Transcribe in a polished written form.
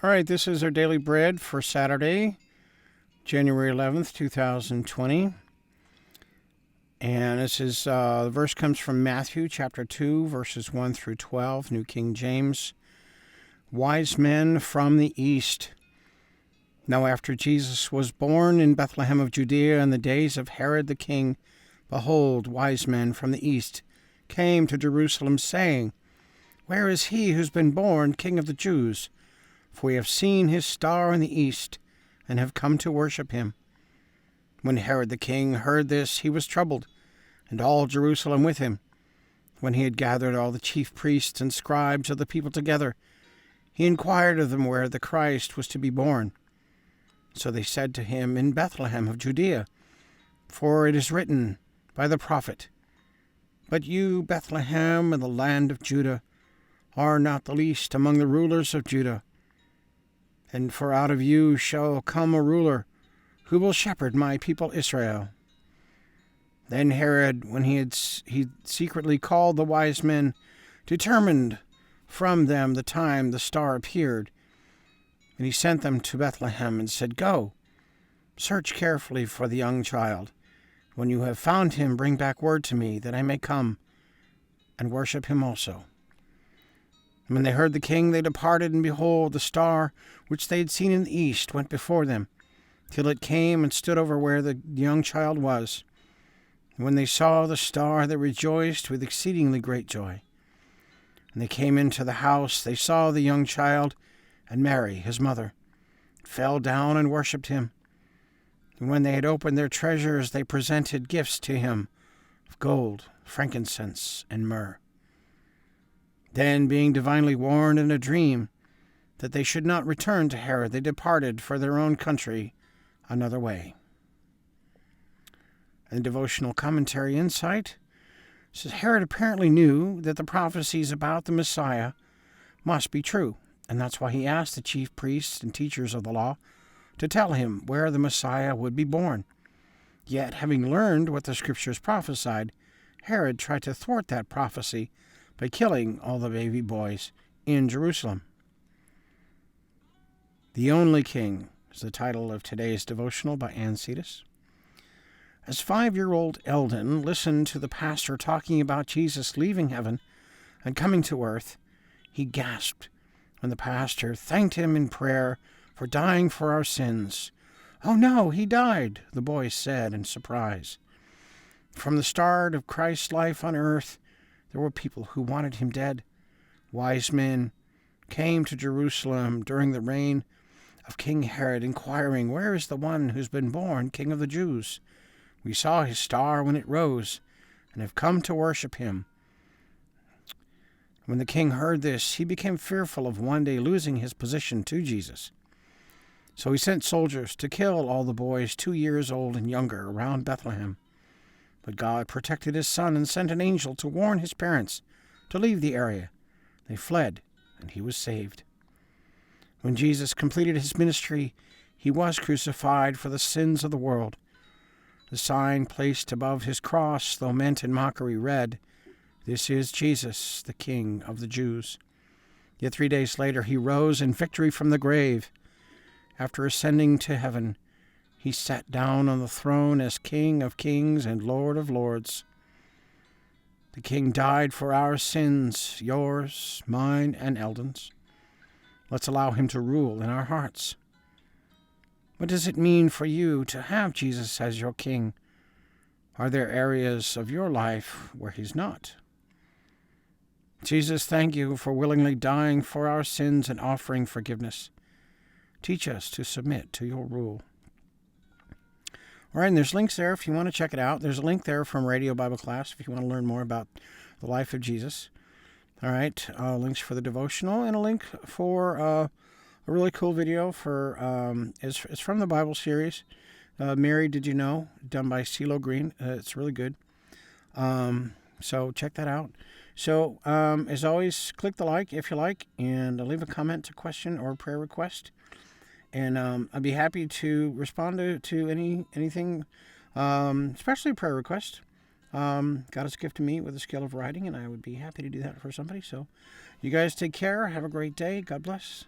All right, this is our daily bread for Saturday, January 11th, 2020. And this is, the verse comes from Matthew chapter 2, verses 1 through 12, New King James. Wise men from the east. Now after Jesus was born in Bethlehem of Judea in the days of Herod the king, behold, wise men from the east came to Jerusalem, saying, Where is he who's been born King of the Jews? For we have seen his star in the east, and have come to worship him. When Herod the king heard this, he was troubled, and all Jerusalem with him. When he had gathered all the chief priests and scribes of the people together, he inquired of them where the Christ was to be born. So they said to him, In Bethlehem of Judea, for it is written by the prophet, But you, Bethlehem, in the land of Judah, are not the least among the rulers of Judah. And for out of you shall come a ruler, who will shepherd my people Israel. Then Herod, when he secretly called the wise men, determined from them the time the star appeared. And he sent them to Bethlehem and said, Go, search carefully for the young child. When you have found him, bring back word to me, that I may come and worship him also. When they heard the king, they departed, and behold, the star which they had seen in the east went before them, till it came and stood over where the young child was. And when they saw the star, they rejoiced with exceedingly great joy. And they came into the house, they saw the young child, and Mary, his mother, fell down and worshipped him. And when they had opened their treasures, they presented gifts to him of gold, frankincense, and myrrh. Then, being divinely warned in a dream that they should not return to Herod, they departed for their own country another way. And devotional commentary insight says Herod apparently knew that the prophecies about the Messiah must be true, and that's why he asked the chief priests and teachers of the law to tell him where the Messiah would be born. Yet, having learned what the scriptures prophesied, Herod tried to thwart that prophecy by killing all the baby boys in Jerusalem. The Only King is the title of today's devotional by Ann Cetus. As 5-year-old Eldon listened to the pastor talking about Jesus leaving heaven and coming to earth, he gasped when the pastor thanked him in prayer for dying for our sins. Oh no, he died, the boy said in surprise. From the start of Christ's life on earth, there were people who wanted him dead. Wise men came to Jerusalem during the reign of King Herod, inquiring, Where is the one who's been born King of the Jews? We saw his star when it rose, and have come to worship him. When the king heard this, he became fearful of one day losing his position to Jesus. So he sent soldiers to kill all the boys 2 years old and younger around Bethlehem. But God protected his son and sent an angel to warn his parents to leave the area. They fled, and he was saved. When Jesus completed his ministry, he was crucified for the sins of the world. The sign placed above his cross, though meant in mockery, read, This is Jesus, the King of the Jews. Yet 3 days later he rose in victory from the grave. After ascending to heaven, he sat down on the throne as King of kings and Lord of lords. The King died for our sins, yours, mine, and Eldon's. Let's allow him to rule in our hearts. What does it mean for you to have Jesus as your King? Are there areas of your life where he's not? Jesus, thank you for willingly dying for our sins and offering forgiveness. Teach us to submit to your rule. All right, and there's links there if you want to check it out. There's a link there from Radio Bible Class if you want to learn more about the life of Jesus. All right, links for the devotional and a link for a really cool video for it's from the Bible series, Mary, Did You Know? Done by CeeLo Green. It's really good. So check that out. So as always, click the like if you like, and leave a comment, a question, or a prayer request. And I'd be happy to respond to anything, especially a prayer request. God has gifted me with the skill of writing, and I would be happy to do that for somebody. So you guys take care. Have a great day. God bless.